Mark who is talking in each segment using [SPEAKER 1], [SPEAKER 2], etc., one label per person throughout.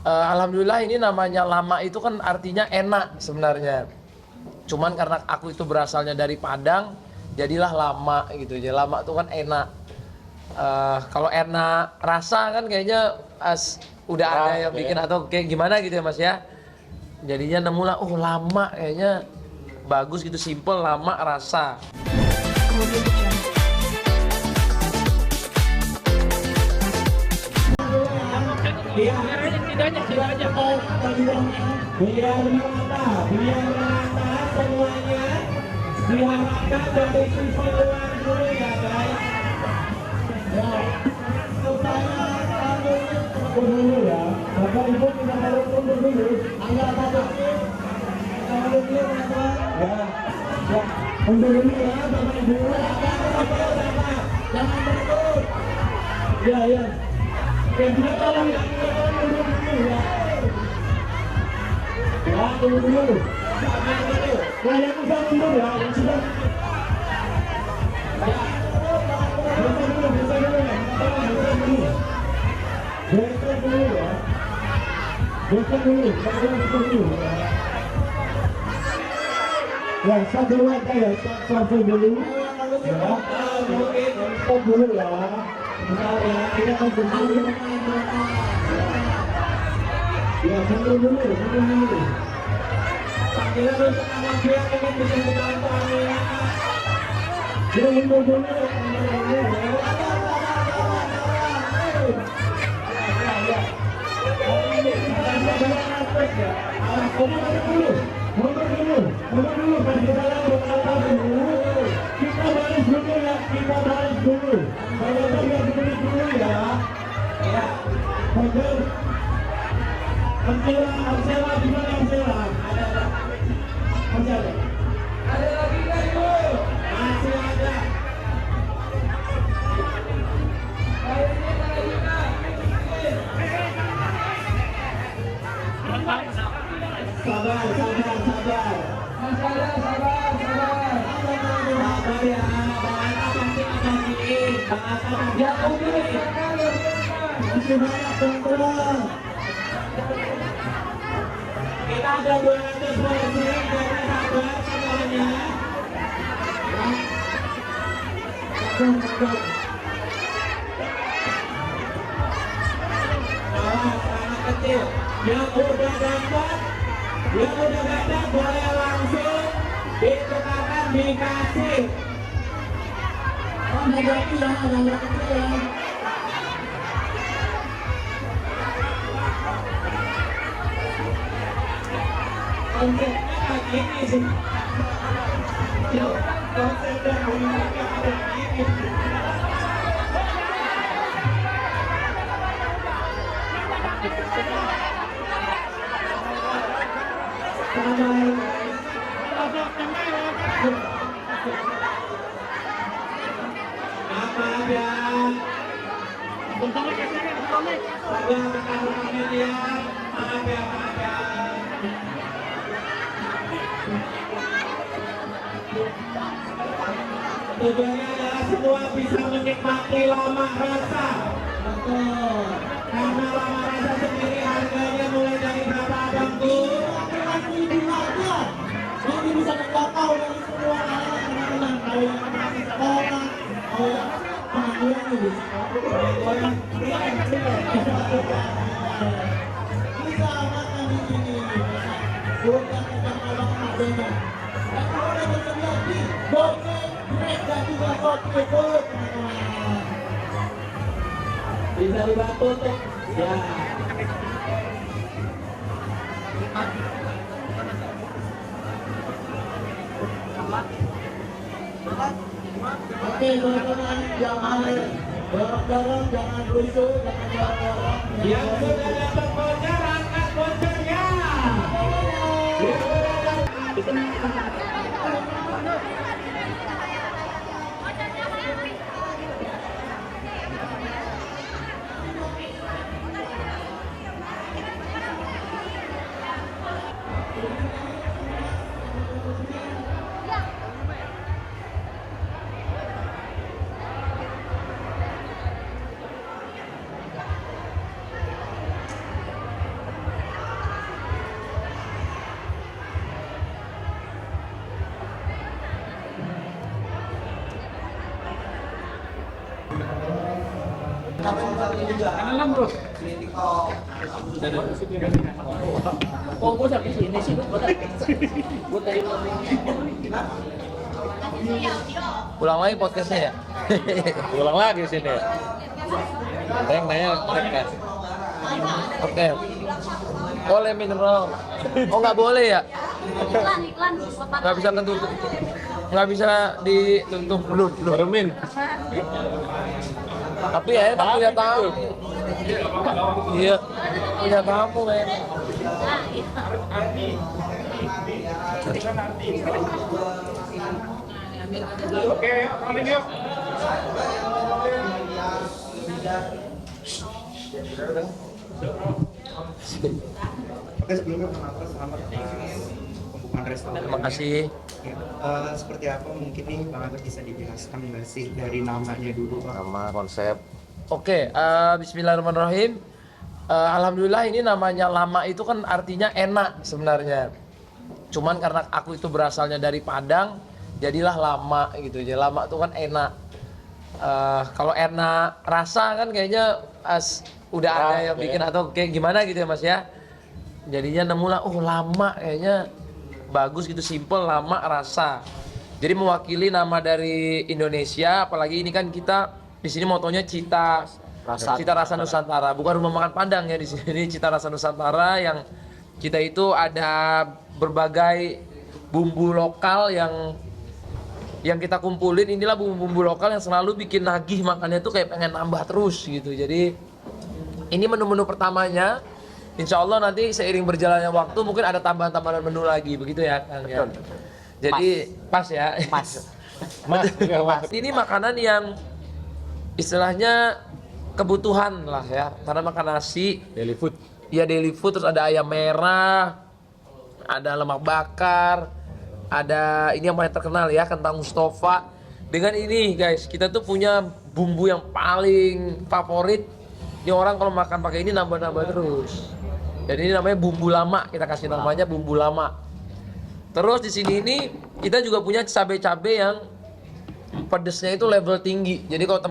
[SPEAKER 1] Alhamdulillah ini namanya lama itu kan artinya enak sebenarnya. Cuman karena aku itu berasalnya dari Padang, jadilah lama gitu. Jadi lama itu kan enak. Kalau enak rasa kan kayaknya udah ada yang bikin atau kayak gimana gitu ya Mas ya. Jadinya nemulah, oh lama kayaknya bagus gitu, simple, lama rasa.
[SPEAKER 2] Biar merata semuanya, diharapkan dari sisi luar dulu ya guys. Supaya dulu ya, Bapak Ibu tidak harus tunggu dulu. Ayo Bapak dulu ya, untuk dulu ya Bapak Ibu. Jangan berebut. Ya ya. Kita tolong dulu ya. Ya, tunggu dulu. Ya, yang udah mundur ya, yang sudah. Ya. Bisa dulu ya. Besok dulu ya. Besok dulu ya. Ya, stop dulu aja ya, stop dulu. Ya, stop dulu ya. Bentar ya, kita akan berdiri. Ya, mundur dulu. Panggilan untuk anak dia ingin bisa dibantu ya. Dia mundur dulu ya. Mundur dulu. Kita baris dulu ya. Kalau kita dulu ya. Ya. Mundur. Amsela, gimana Amsela? Ada lagi nggak Ibu? Masih ada. Sabar. Sabar ya, bahasa pasti akan ini. Ya udah, masih banyak teman-teman. Kita ada 200 porsi, jadi sabar semuanya. Anak kecil yang udah dapat boleh langsung ditukarkan dikasih. Oh, berarti ya anak kecil. Konsepnya kayak gini sih. Konsepnya kayak gini. Maaf ya. Maaf ya. Tujuannya adalah semua bisa menikmati lama rasa. Betul. Karena lama rasa sendiri harganya mulai dari berapa abangku? 1.000 aja. Ini bisa terjangkau dari semua anak-anak. Kalau yang masih sekolah, kalau yang panggilan ini. Bisa makan di sini. Bukan kita malah makan. Dan kalau ada terjadi, boleh mereka juga kopi ikut. Bisa dibantu tuh. Ya. Oke teman-teman, jangan dorong-dorong, jangan rusuh, jangan dorong-dorong. Yang sudah dapat voucher, angkat vouchernya. Yang sudah dapat.
[SPEAKER 3] Kanan bro. Kok gua sampai sini sih gua tadi
[SPEAKER 1] Ulang lagi podcastnya ya.
[SPEAKER 3] ulang lagi sini. Saya nanya kan.
[SPEAKER 1] Oke. Boleh mineral. Oh nggak boleh ya?
[SPEAKER 4] Iklan.
[SPEAKER 1] Nggak bisa ketutup. Nggak bisa ditutup dulu.
[SPEAKER 3] Bermin.
[SPEAKER 1] Tapi ya, tak punya tamu. Iya, punya tamu ya.
[SPEAKER 3] Oke, rolling yuk.
[SPEAKER 5] Oke, sebelumnya perkenalkan selamat pembukaan restoran.
[SPEAKER 1] Terima kasih.
[SPEAKER 5] Ya, seperti apa mungkin nih Bang Agus bisa dijelaskan nggak sih dari namanya dulu Bang?
[SPEAKER 3] Nama konsep.
[SPEAKER 1] Oke, bismillahirrahmanirrahim. Alhamdulillah ini namanya lama itu kan artinya enak sebenarnya. Cuman karena aku itu berasalnya dari Padang, jadilah lama gitu. Jadi lama itu kan enak. Kalau enak rasa kan kayaknya udah ada yang bikin atau kayak gimana gitu ya Mas ya. Jadinya nemulah lama kayaknya bagus gitu, simple, lama, rasa. Jadi mewakili nama dari Indonesia, apalagi ini kan kita di sini motonya cita rasa Nusantara, bukan rumah makan Padang ya di sini. Cita rasa Nusantara yang kita itu ada berbagai bumbu lokal yang kita kumpulin. Inilah bumbu-bumbu lokal yang selalu bikin nagih makannya tuh kayak pengen nambah terus gitu. Jadi ini menu-menu pertamanya. Insya Allah nanti seiring berjalannya waktu mungkin ada tambahan-tambahan menu lagi, begitu ya Kang ya. Jadi pas ya.
[SPEAKER 3] Mas.
[SPEAKER 1] Ini makanan yang istilahnya kebutuhan lah ya, karena makan nasi.
[SPEAKER 3] Daily food.
[SPEAKER 1] Ya daily food, terus ada ayam merah, ada lemak bakar, ada ini yang paling terkenal ya, kentang Mustafa. Dengan ini guys, kita tuh punya bumbu yang paling favorit. Ini orang kalau makan pakai ini nambah-nambah terus. Dan ini namanya bumbu lama, kita kasih namanya bumbu lama. Terus di sini ini kita juga punya cabai-cabai yang pedesnya itu level tinggi. Jadi kalau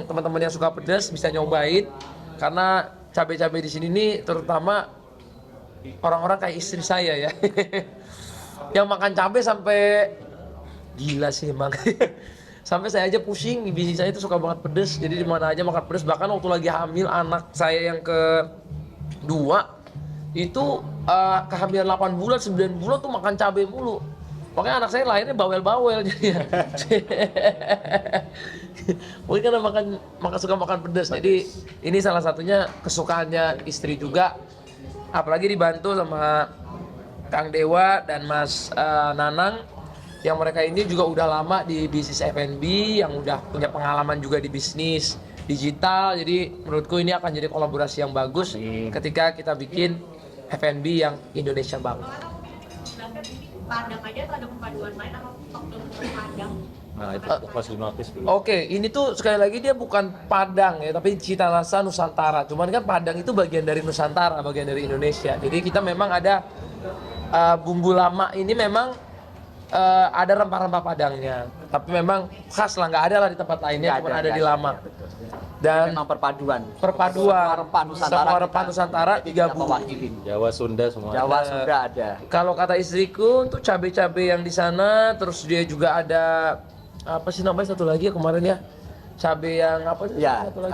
[SPEAKER 1] teman-teman yang suka pedas bisa nyobain, karena cabai-cabai di sini nih terutama orang-orang kayak istri saya ya. Yang makan cabai sampai gila sih emang. Sampai saya aja pusing, bini saya itu suka banget pedes. Jadi di mana aja makan pedes, bahkan waktu lagi hamil anak saya yang kedua itu kehamilan 8 bulan, 9 bulan tuh makan cabai mulu. Makanya anak saya lahirnya bawel-bawel jadinya. Mungkin karena suka makan pedas. Jadi ini salah satunya kesukaannya istri juga. Apalagi dibantu sama Kang Dewa dan Mas Nanang, yang mereka ini juga udah lama di bisnis F&B, yang udah punya pengalaman juga di bisnis digital. Jadi menurutku ini akan jadi kolaborasi yang bagus ketika kita bikin F&B yang Indonesia banget.
[SPEAKER 4] Padang aja atau ada perpaduan lain atau Padang?
[SPEAKER 3] Nah, itu masih notice dulu.
[SPEAKER 1] Oke, ini tuh sekali lagi dia bukan Padang ya, tapi cita rasa Nusantara. Cuman kan Padang itu bagian dari Nusantara, bagian dari Indonesia. Jadi kita memang ada bumbu lama ini memang ada rempah-rempah Padangnya. Tapi memang khas lah, nggak ada lah di tempat lainnya, cuma ada di lama. Dan
[SPEAKER 6] memang perpaduan
[SPEAKER 1] rempah
[SPEAKER 6] Nusantara,
[SPEAKER 1] semua rempah Nusantara tiga bumbu.
[SPEAKER 6] mewakili
[SPEAKER 3] Jawa, Sunda semua.
[SPEAKER 6] Jawa, Sunda ada.
[SPEAKER 1] Kalau kata istriku untuk cabai-cabai yang di sana, terus dia juga ada apa sih namanya satu lagi ya kemarin ya, cabai yang apa sih
[SPEAKER 6] Ya,
[SPEAKER 1] satu lagi?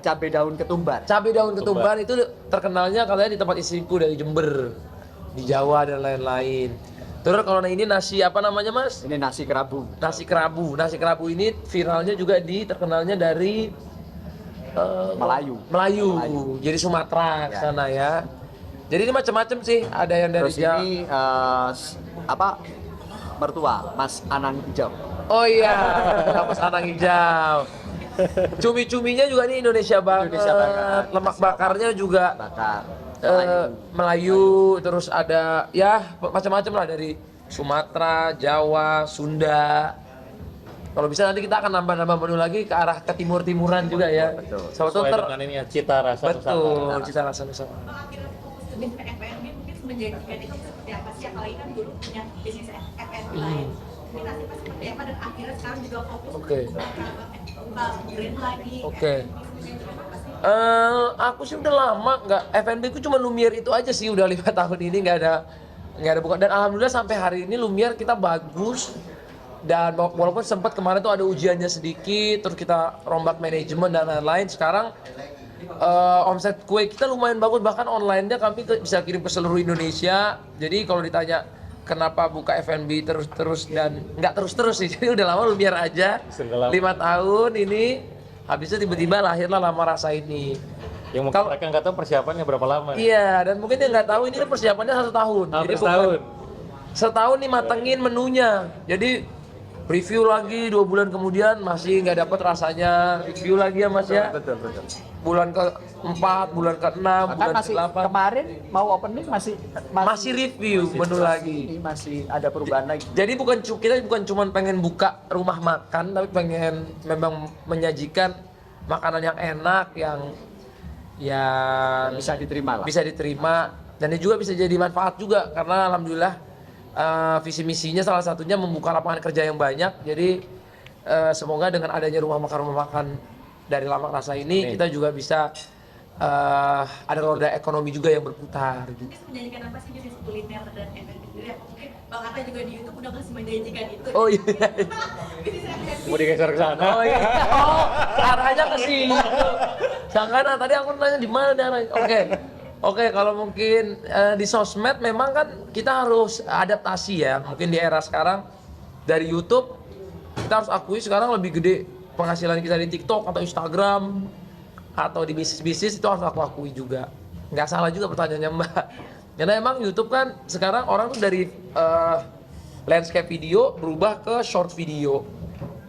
[SPEAKER 6] cabai daun ketumbar.
[SPEAKER 1] Cabai daun ketumbar itu terkenalnya katanya di tempat istriku dari Jember, di Jawa dan lain-lain. Terus kalau ini nasi apa namanya Mas?
[SPEAKER 6] Ini nasi kerabu.
[SPEAKER 1] Nasi kerabu. Nasi kerabu ini viralnya juga terkenalnya dari Melayu. Jadi Sumatera ke sana ya. Jadi ini macam-macam sih. Ada yang dari
[SPEAKER 6] Terus ini mertua Mas Anang Hijau.
[SPEAKER 1] Oh iya, Mas Anang Hijau. Cumi-cuminya juga ini Indonesia banget. Lemak bakarnya juga
[SPEAKER 6] Bakar.
[SPEAKER 1] Melayu. Terus ada ya macam-macam lah dari Sumatera, Jawa, Sunda. Kalau bisa nanti kita akan nambah-nambah menu lagi ke arah ke timur-timuran juga ya.
[SPEAKER 6] Betul.
[SPEAKER 3] Sesuai dengan ini ya, cita rasa
[SPEAKER 1] Betul,
[SPEAKER 3] Nusantara.
[SPEAKER 1] cita rasa Nusantara.
[SPEAKER 4] Kalau akhirnya fokus lebih ke F&B mungkin menjanjikan itu seperti apa sih? Apalagi kan dulu punya bisnis F&B lain. ini nasibnya seperti apa dan akhirnya sekarang juga fokus
[SPEAKER 1] Oke.
[SPEAKER 4] buka brand lagi.
[SPEAKER 1] Oke.
[SPEAKER 4] Bisnisnya apa sih?
[SPEAKER 1] Aku sih udah lama nggak F&B ku cuma Lumiere itu aja sih udah 5 tahun ini nggak ada buka, dan alhamdulillah sampai hari ini Lumiere kita bagus, dan walaupun sempat kemarin tuh ada ujiannya sedikit terus kita rombak manajemen dan lain-lain, sekarang omset kue kita lumayan bagus, bahkan online-nya kami bisa kirim ke seluruh Indonesia. Jadi kalau ditanya kenapa buka F&B terus-terus dan nggak terus-terus sih, jadi udah lama Lumiere aja 5 tahun ini. Habis itu tiba-tiba lahirlah Lama Rasa ini.
[SPEAKER 7] Yang mungkin mereka nggak tahu persiapannya berapa lama.
[SPEAKER 1] Iya, dan mungkin dia nggak tahu ini kan persiapannya 1 tahun.
[SPEAKER 7] Hampir
[SPEAKER 1] bukan
[SPEAKER 7] setahun.
[SPEAKER 1] setahun nih matengin menunya. Jadi review lagi 2 bulan kemudian masih nggak dapet rasanya, review lagi ya Mas ya.
[SPEAKER 6] Betul.
[SPEAKER 1] Bulan ke-4, bulan ke-6,
[SPEAKER 6] Bahkan
[SPEAKER 1] bulan
[SPEAKER 6] masih
[SPEAKER 1] ke-8
[SPEAKER 6] kemarin mau opening
[SPEAKER 1] masih review menu lagi.
[SPEAKER 6] masih ada perubahan lagi.
[SPEAKER 1] Jadi kita bukan cuma pengen buka rumah makan, tapi pengen memang menyajikan makanan yang enak, yang
[SPEAKER 6] Bisa diterima lah.
[SPEAKER 1] bisa diterima, dan dia juga bisa jadi manfaat juga karena alhamdulillah visi misinya salah satunya membuka lapangan kerja yang banyak. Jadi semoga dengan adanya rumah makan dari Lama Rasa ini kita juga bisa ada roda ekonomi juga yang berputar.
[SPEAKER 4] Bisnis menjanjikan apa sih jenis kuliner dan F&B sendiri? Apa mungkin Bang Atta juga di YouTube udah ngasih menjanjikan itu?
[SPEAKER 1] Oh iya.
[SPEAKER 4] Bisnis F&B.
[SPEAKER 7] Mau digeser ke sana.
[SPEAKER 1] Oh iya. Oh, arahnya ke sini. Sangkana tadi aku nanya di mana arahnya. Oke, kalau mungkin di sosmed memang kan kita harus adaptasi ya. Mungkin di era sekarang dari YouTube kita harus akui sekarang lebih gede penghasilan kita di TikTok atau Instagram atau di bisnis itu harus aku akui juga. Nggak salah juga pertanyaannya Mbak. Karena emang YouTube kan sekarang orang tuh dari landscape video berubah ke short video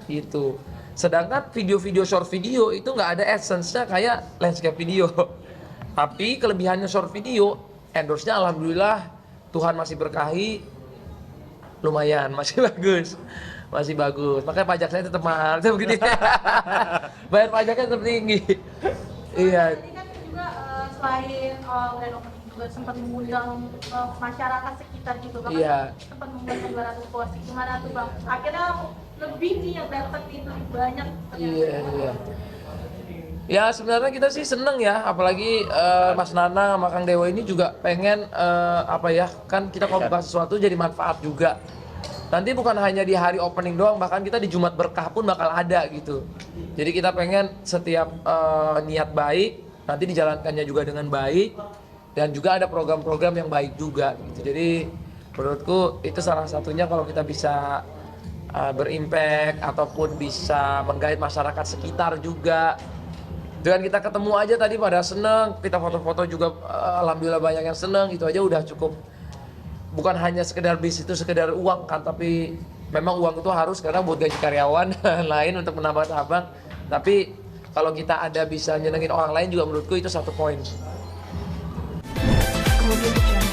[SPEAKER 1] gitu. Sedangkan video-video short video itu nggak ada essence-nya kayak landscape video. Tapi kelebihannya short video, endorse-nya alhamdulillah Tuhan masih berkahi, lumayan, masih bagus. Masih bagus, makanya pajak saya tetap mahal, tetap gini. Bayar pajaknya tetap tinggi. Iya.
[SPEAKER 8] Tadi kan juga selain grand opening juga sempat mengundang masyarakat sekitar juga, bahkan
[SPEAKER 1] Iya.
[SPEAKER 8] sempat mengundang 200 porsi. Gimana tuh Bang? Akhirnya lebih nih yang datang itu banyak.
[SPEAKER 1] Iya. Ya sebenarnya kita sih seneng ya, apalagi Mas Nana sama Kang Dewa ini juga pengen kan kita kalau buka sesuatu jadi manfaat juga. Nanti bukan hanya di hari opening doang, bahkan kita di Jumat Berkah pun bakal ada gitu. Jadi kita pengen setiap niat baik nanti dijalankannya juga dengan baik, dan juga ada program-program yang baik juga gitu. Jadi menurutku itu salah satunya kalau kita bisa berimpact ataupun bisa menggait masyarakat sekitar juga. Dengan kita ketemu aja tadi pada seneng, kita foto-foto juga alhamdulillah banyak yang seneng, itu aja udah cukup. Bukan hanya sekedar bisnis itu sekedar uang kan, tapi memang uang itu harus karena buat gaji karyawan dan lain untuk menambah cabang. Tapi kalau kita ada bisa nyenengin orang lain juga menurutku itu satu poin.
[SPEAKER 9] Kemudian